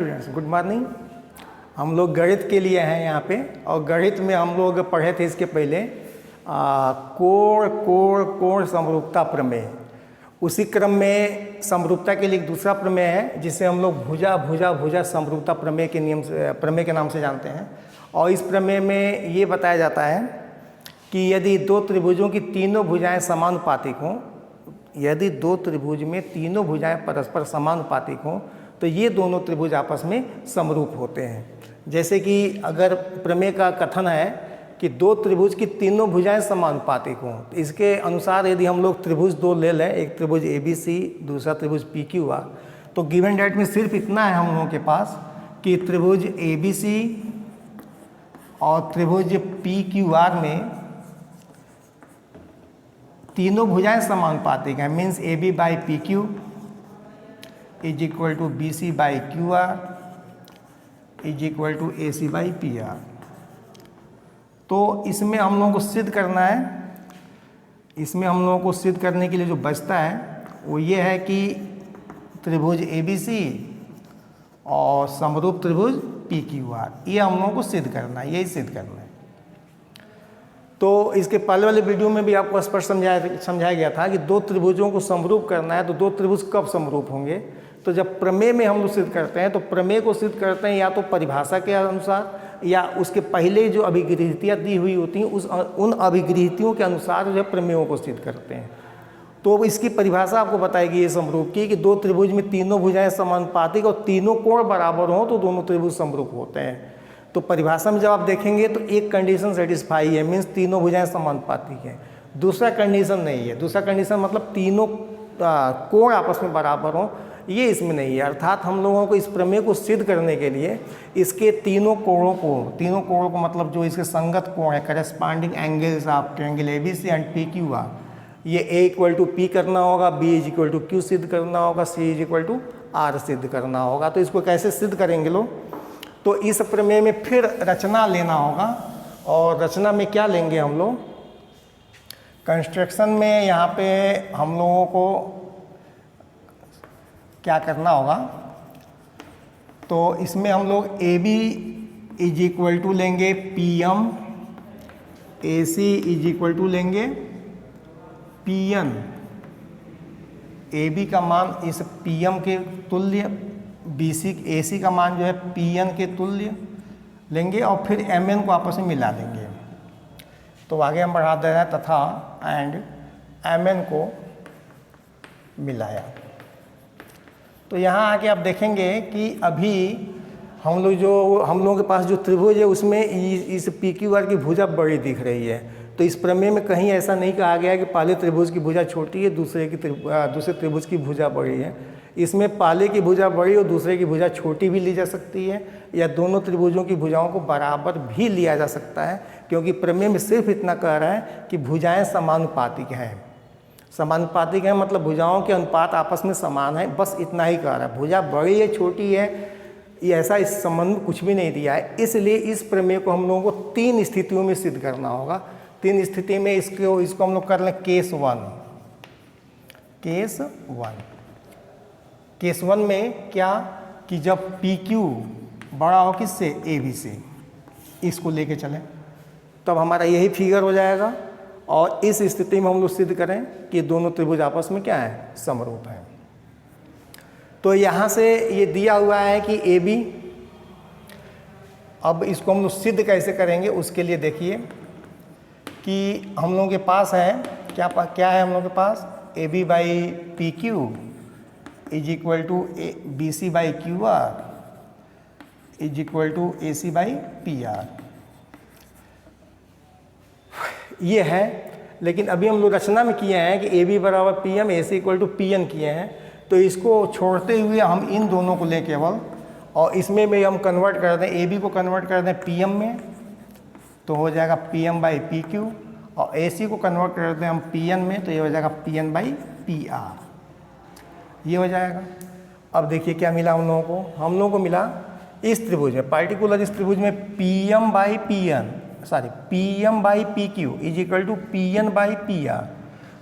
Good morning. हम लोग गणित के लिए हैं यहाँ पे, और गणित में हम लोग पढ़े थे इसके पहले कोण समरूपता प्रमेय। उसी क्रम में समरूपता के लिए एक दूसरा प्रमेय है जिसे हम लोग भुजा समरूपता प्रमेय के नाम से जानते हैं। और इस प्रमेय में ये बताया जाता है कि यदि दो त्रिभुजों की तीनों भुजाएं समानुपातिक हों, यदि दो त्रिभुज में तीनों भुजाएं परस्पर समानुपातिक हों तो ये दोनों त्रिभुज आपस में समरूप होते हैं। जैसे कि अगर प्रमेय का कथन है कि दो त्रिभुज की तीनों भुजाएं समानुपातिक हों, तो इसके अनुसार यदि हम लोग त्रिभुज दो ले लें, एक त्रिभुज ABC, दूसरा त्रिभुज PQR, तो गिवन डेट में सिर्फ इतना है हम लोगों के पास कि त्रिभुज ABC और त्रिभुज PQR में तीनों भुजाएं समानुपातिक हैं। Means AB by PQ is equal to BC by QR is equal to AC by PR। तो इसमें हम लोगों को सिद्ध करना है, इसमें हम लोगों को सिद्ध करने के लिए जो बचता है वो ये है कि त्रिभुज ABC और समरूप त्रिभुज PQR, ये हम लोगों को सिद्ध करना है, यही सिद्ध करना है। तो इसके पहले वाले वीडियो में भी आपको स्पष्ट समझाया गया था कि दो त्रिभुजों को समरूप करना है तो दो त्रिभुज कब समरूप होंगे। तो जब प्रमेय में हम लोग सिद्ध करते हैं तो प्रमेय को सिद्ध करते हैं या तो परिभाषा के अनुसार या उसके पहले जो अभिगृहितियाँ दी हुई होती हैं उन अभिगृहितियों के अनुसार जो प्रमेयों को सिद्ध करते हैं। तो इसकी परिभाषा आपको बताएगी ये समरूप की कि दो त्रिभुज में तीनों भुजाएं समानुपातिक और तीनों कोण बराबर हों तो दोनों त्रिभुज समरूप होते हैं। तो परिभाषा में जब आप देखेंगे तो एक कंडीशन सेटिस्फाई है, मीन्स तीनों भुजाएं समानुपातिक हैं। दूसरा कंडीशन नहीं है, दूसरा कंडीशन मतलब तीनों कोण आपस में बराबर हों, ये इसमें नहीं है। अर्थात हम लोगों को इस प्रमेय को सिद्ध करने के लिए इसके तीनों कोणों को मतलब जो इसके संगत कोण है, corresponding angles of triangle ABC and PQR, ये A इक्वल टू P करना होगा, B is equal to Q सिद्ध करना होगा, C is equal to R सिद्ध करना होगा। तो इसको कैसे सिद्ध करेंगे लोग, तो इस प्रमेय में फिर रचना लेना होगा। और रचना में क्या लेंगे हम लोग, कंस्ट्रक्शन में यहाँ पे हम लोगों को क्या करना होगा, तो इसमें हम लोग AB इज इक्वल टू लेंगे PM, AC is equal to लेंगे PN, AB का मान इस PM के तुल्य, AC का मान जो है PN के तुल्य लेंगे और फिर MN को आपस में मिला देंगे। तो आगे हम बढ़ा दे रहे हैं तथा एंड MN को मिलाया। तो यहाँ आके आप देखेंगे कि अभी हम लोगों के पास जो त्रिभुज है उसमें इस PQR की भुजा बड़ी दिख रही है। तो इस प्रमेय में कहीं ऐसा नहीं कहा गया कि पहले त्रिभुज की भुजा छोटी है, दूसरे त्रिभुज की भुजा बड़ी है। इसमें पहले की भुजा बड़ी और दूसरे की भुजा छोटी भी ली जा सकती है, या दोनों त्रिभुजों की भुजाओं को बराबर भी लिया जा सकता है, क्योंकि प्रमेय में सिर्फ इतना कह रहा है कि भुजाएं समानुपातिक हैं। समानुपातिक है मतलब भुजाओं के अनुपात आपस में समान है, बस इतना ही कह रहा है। भुजा बड़ी है छोटी है ये ऐसा इस संबंध में कुछ भी नहीं दिया है। इसलिए इस प्रमेय को हम लोगों को तीन स्थितियों में सिद्ध करना होगा। तीन स्थिति में इसको हम लोग कर लें केस वन में क्या कि जब PQ बड़ा हो किससे, AB से, इसको लेके चलें तब हमारा यही फिगर हो जाएगा। और इस स्थिति में हम लोग सिद्ध करें कि दोनों त्रिभुज आपस में क्या है, समरूप है। तो यहाँ से ये दिया हुआ है कि AB, अब इसको हम लोग सिद्ध कैसे करेंगे उसके लिए देखिए कि हम लोगों के पास है क्या है हम लोगों के पास AB by PQ is equal to BC by QR is equal to AC by PR, ये है। लेकिन अभी हम लोग रचना में किए हैं कि AB बराबर PM, AC equal to PN किए हैं। तो इसको छोड़ते हुए हम इन दोनों को लें केवल, और इसमें भी हम कन्वर्ट कर दें, AB को कन्वर्ट कर दें PM में, तो हो जाएगा PM बाई PQ, और AC को कन्वर्ट कर दें हम PN में, तो ये हो जाएगा PN बाई PR, ये हो जाएगा। अब देखिए क्या मिला हम लोगों को मिला इस त्रिभुज में, पार्टिकुलर इस त्रिभुज में PM by PQ is equal to PN by PR।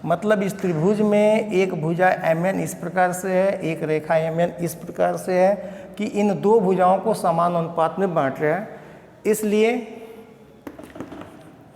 मतलब इस त्रिभुज में एक भुजा MN इस प्रकार से है, एक रेखा MN इस प्रकार से है कि इन दो भुजाओं को समान अनुपात में बांट रहा है। इसलिए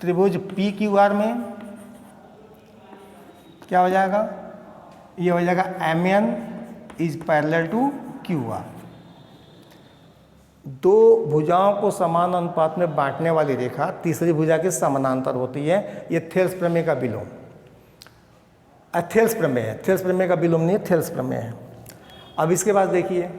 त्रिभुज PQR में क्या हो जाएगा, ये हो जाएगा MN is parallel to QR। दो भुजाओं को समान अनुपात में बांटने वाली रेखा तीसरी भुजा के समानांतर होती है। ये थेल्स प्रमेय का विलोम, थेल्स प्रमेय है, थेल्स प्रमेय का विलोम नहीं है, थेल्स प्रमेय है। अब इसके बाद देखिए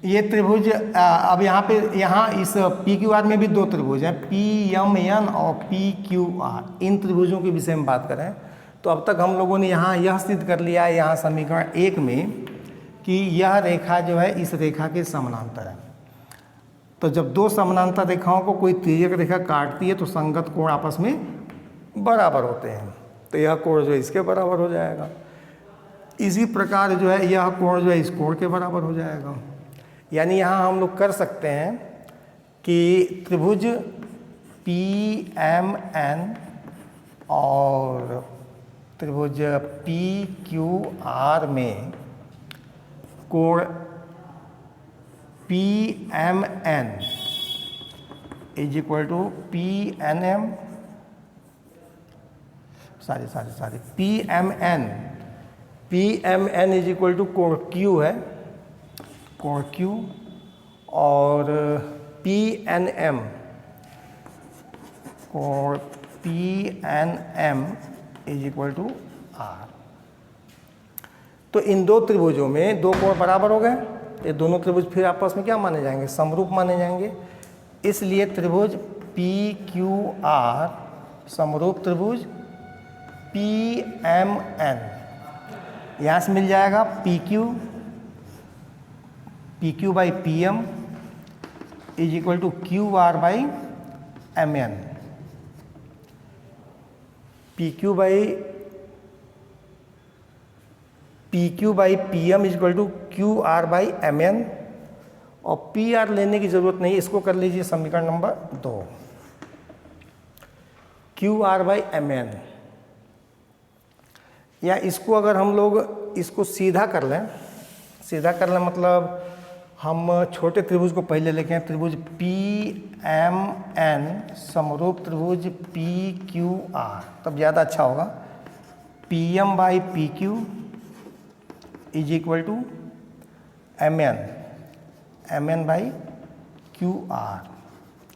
ये त्रिभुज, अब यहाँ इस PQR में भी दो त्रिभुज हैं, PMN और PQR। इन त्रिभुजों के विषय में बात करें तो अब तक हम लोगों ने यहाँ यह सिद्ध कर लिया है, यहाँ समीकरण 1 में, कि यह रेखा जो है इस रेखा के समानांतर है। तो जब दो समानांतर रेखाओं को कोई तिर्यक रेखा काटती है तो संगत कोण आपस में बराबर होते हैं, तो यह कोण जो है इसके बराबर हो जाएगा। इसी प्रकार जो है यह कोण जो है इस कोण के बराबर हो जाएगा। यानी यहाँ हम लोग कर सकते हैं कि त्रिभुज PMN और त्रिभुज PQR में कोण PMN is equal to PNM, PMN is equal to कोण Q है, कोण Q, और PNM कोण PNM is equal to R। तो इन दो त्रिभुजों में दो कोण बराबर हो गए, ये दोनों त्रिभुज फिर आपस में क्या माने जाएंगे, समरूप माने जाएंगे। इसलिए त्रिभुज PQR समरूप त्रिभुज PMN, यहाँ से मिल जाएगा PQ by PM is equal to QR by MN। PQ by PM is equal to QR by MN, और PR लेने की जरूरत नहीं, इसको कर लीजिए समीकरण नंबर 2, QR बाई MN। या इसको अगर हम लोग इसको सीधा कर लें मतलब हम छोटे त्रिभुज को पहले लेके हैं, त्रिभुज PMN समरूप त्रिभुज PQR, तब ज़्यादा अच्छा होगा। PM by PQ is equal to MN by QR।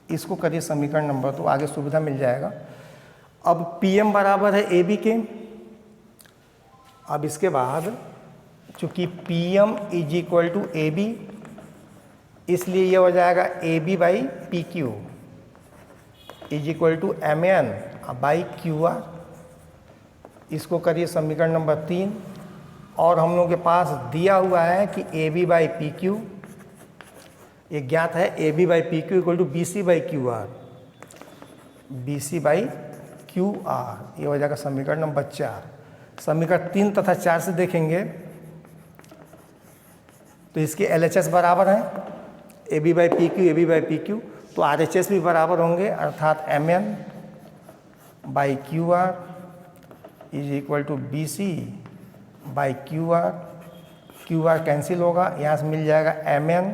इसको करिए समीकरण नंबर 2, आगे सुविधा मिल जाएगा। अब PM बराबर है AB के। अब इसके बाद चूँकि PM is equal to AB, इसलिए यह हो जाएगा AB by PQ is equal to MN by QR। इसको करिए समीकरण नंबर 3। और हम लोगों के पास दिया हुआ है कि AB बाई PQ, ये ज्ञात है, AB by PQ equal to BC by QR, BC by QR। ये हो जाएगा समीकरण नंबर 4। समीकरण 3 तथा 4 से देखेंगे तो इसके LHS बराबर हैं, AB बाई PQ, तो RHS भी बराबर होंगे, अर्थात MN by QR is equal to BC by QR cancel होगा, यहाँ से मिल जाएगा MN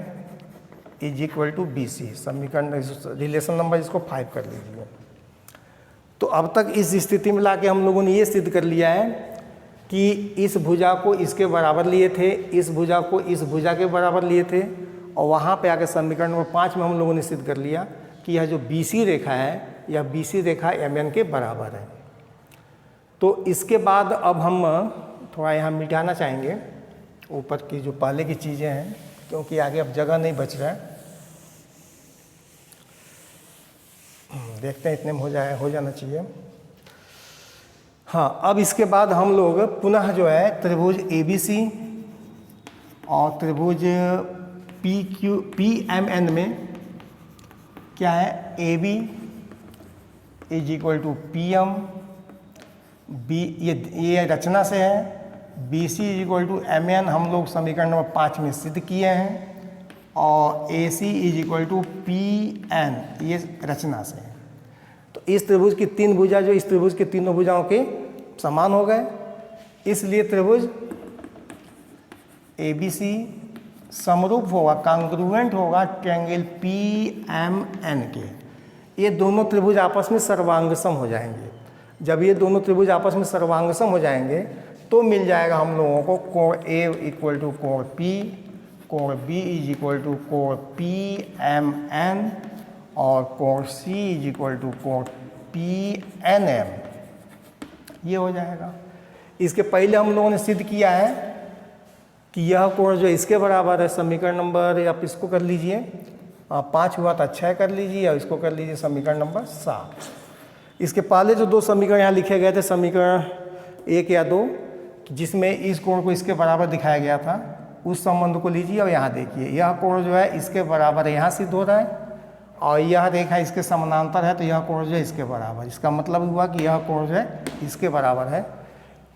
is equal to BC। समीकरण रिलेशन नंबर इसको 5 कर लीजिए। तो अब तक इस स्थिति में लाके हम लोगों ने ये सिद्ध कर लिया है कि इस भुजा को इसके बराबर लिए थे, इस भुजा को इस भुजा के बराबर लिए थे, और वहाँ पे आके समीकरण नंबर 5 में हम लोगों ने सिद्ध कर लिया कि यह जो BC रेखा है, यह BC रेखा MN के बराबर है। तो इसके बाद अब हम थोड़ा यहाँ मिटाना चाहेंगे ऊपर की जो पहले की चीज़ें हैं, क्योंकि आगे अब जगह नहीं बच रहा है। देखते हैं इतने में हो जाना चाहिए। हाँ, अब इसके बाद हम लोग पुनः जो है त्रिभुज ABC और त्रिभुज PMN में क्या है, AB is equal to PM, ये रचना से है, BC is equal to MN हम लोग समीकरण नंबर 5 में सिद्ध किए हैं, और AC is equal to PN ये रचना से है। तो इस त्रिभुज की 3 भुजा जो इस त्रिभुज की तीनों भुजाओं के समान हो गए, इसलिए त्रिभुज ABC समरूप होगा, कांग्रुएंट होगा ट्रायंगल PMN के। ये दोनों त्रिभुज आपस में सर्वांगसम हो जाएंगे। जब ये दोनों त्रिभुज आपस में सर्वांगसम हो जाएंगे तो मिल जाएगा हम लोगों को कोण A इक्वल टू कोण P, कोण B इज इक्वल टू कोण PMN और कोण C इज इक्वल टू कोण PNM। ये हो जाएगा। इसके पहले हम लोगों ने सिद्ध किया है कि यह कोण जो इसके बराबर है, समीकरण नंबर, आप इसको कर लीजिए 5 हुआ तो अच्छा है, कर लीजिए, और इसको कर लीजिए समीकरण नंबर 7। इसके पहले जो 2 समीकरण यहाँ लिखे गए थे, समीकरण 1 या 2, जिसमें इस कोण को इसके बराबर दिखाया गया था, उस संबंध को लीजिए और यहाँ देखिए यह कोण जो है इसके बराबर है, यहाँ सिद्ध हो रहा है, और यह रेखा इसके समानांतर है, तो यह कोण जो है इसके बराबर। इसका मतलब हुआ कि यह कोण जो है इसके बराबर है।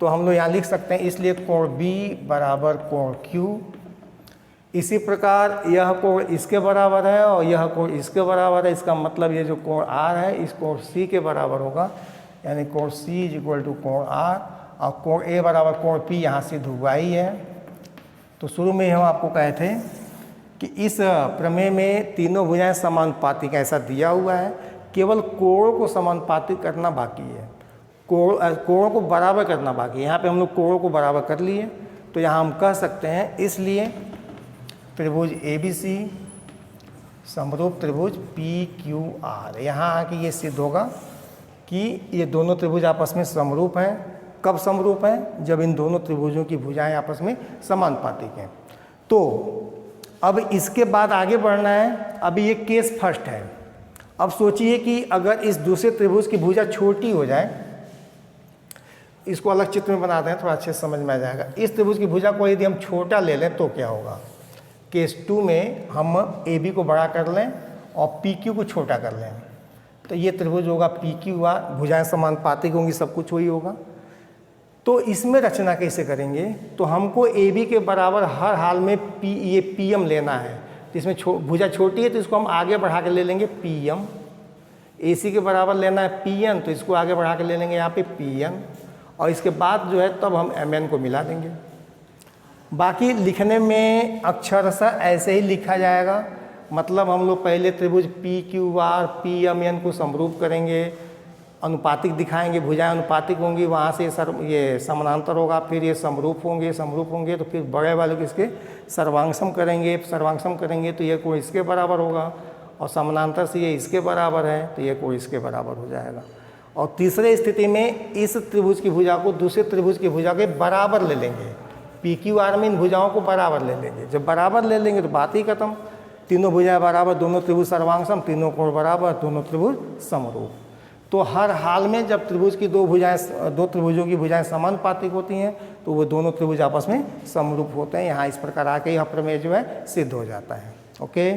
तो हम लोग यहाँ लिख सकते हैं, इसलिए कोण B बराबर कोण Q। इसी प्रकार यह कोण इसके बराबर है और यह कोण इसके बराबर है। इसका मतलब ये जो कोण R है इस कोण C के बराबर होगा, यानी कोण C इज इक्वल टू कोण R, और कोण A बराबर कोण P यहाँ सिद्ध हुआ ही है। तो शुरू में हम आपको कहे थे कि इस प्रमेय में तीनों भुजाएं समानुपातिक ऐसा दिया हुआ है, केवल कोण को समानुपातिक करना बाकी है, कोण को बराबर करना बाकी है। यहाँ पे हम लोग कोण को बराबर कर लिए, तो यहाँ हम कह सकते हैं इसलिए त्रिभुज ABC समरूप त्रिभुज PQR। यहाँ आके ये सिद्ध होगा कि ये दोनों त्रिभुज आपस में समरूप हैं। कब समरूप हैं? जब इन दोनों त्रिभुजों की भुजाएं आपस में समानुपातिक हैं। तो अब इसके बाद आगे बढ़ना है। अभी ये केस फर्स्ट है। अब सोचिए कि अगर इस दूसरे त्रिभुज की भुजा छोटी हो जाए, इसको अलग चित्र में बनाते हैं, थोड़ा अच्छे से समझ में आ जाएगा। इस त्रिभुज की भुजा को यदि हम छोटा ले लें तो क्या होगा? केस 2 में हम AB को बड़ा कर लें और PQ को छोटा कर लें, तो ये त्रिभुज होगा PQR, भुजाएं समानुपातिक होंगी, सब कुछ वही होगा। तो इसमें रचना कैसे करेंगे? तो हमको AB के बराबर हर हाल में ये PM लेना है। तो इसमें भुजा छोटी है तो इसको हम आगे बढ़ा के ले लेंगे PM। AC के बराबर लेना है PN, तो इसको आगे बढ़ा के ले लेंगे यहाँ पे PN, और इसके बाद जो है तब हम MN को मिला देंगे। बाकी लिखने में अक्षरशः ऐसे ही लिखा जाएगा। मतलब हम लोग पहले त्रिभुज PQR PMN को समरूप करेंगे, अनुपातिक दिखाएंगे, भुजाएं अनुपातिक होंगी, वहाँ से ये समानांतर होगा, फिर ये समरूप होंगे, तो फिर बड़े वाले को इसके सर्वांगसम करेंगे तो ये कोण इसके बराबर होगा, और समानांतर से ये इसके बराबर है तो ये कोण इसके बराबर हो जाएगा। और तीसरे स्थिति में इस त्रिभुज की भुजा को दूसरे त्रिभुज की भुजा के बराबर ले लेंगे। PQR में इन भुजाओं को बराबर ले लेंगे। जब बराबर ले लेंगे तो बात ही खत्म। तीनों भुजाएं बराबर, दोनों त्रिभुज सर्वांगसम, तीनों कोण बराबर, दोनों त्रिभुज समरूप। तो हर हाल में जब त्रिभुज की दो त्रिभुजों की भुजाएं समानुपातिक होती हैं तो वो दोनों त्रिभुज आपस में समरूप होते हैं। यहाँ इस प्रकार आके यह प्रमेय जो है सिद्ध हो जाता है। ओके।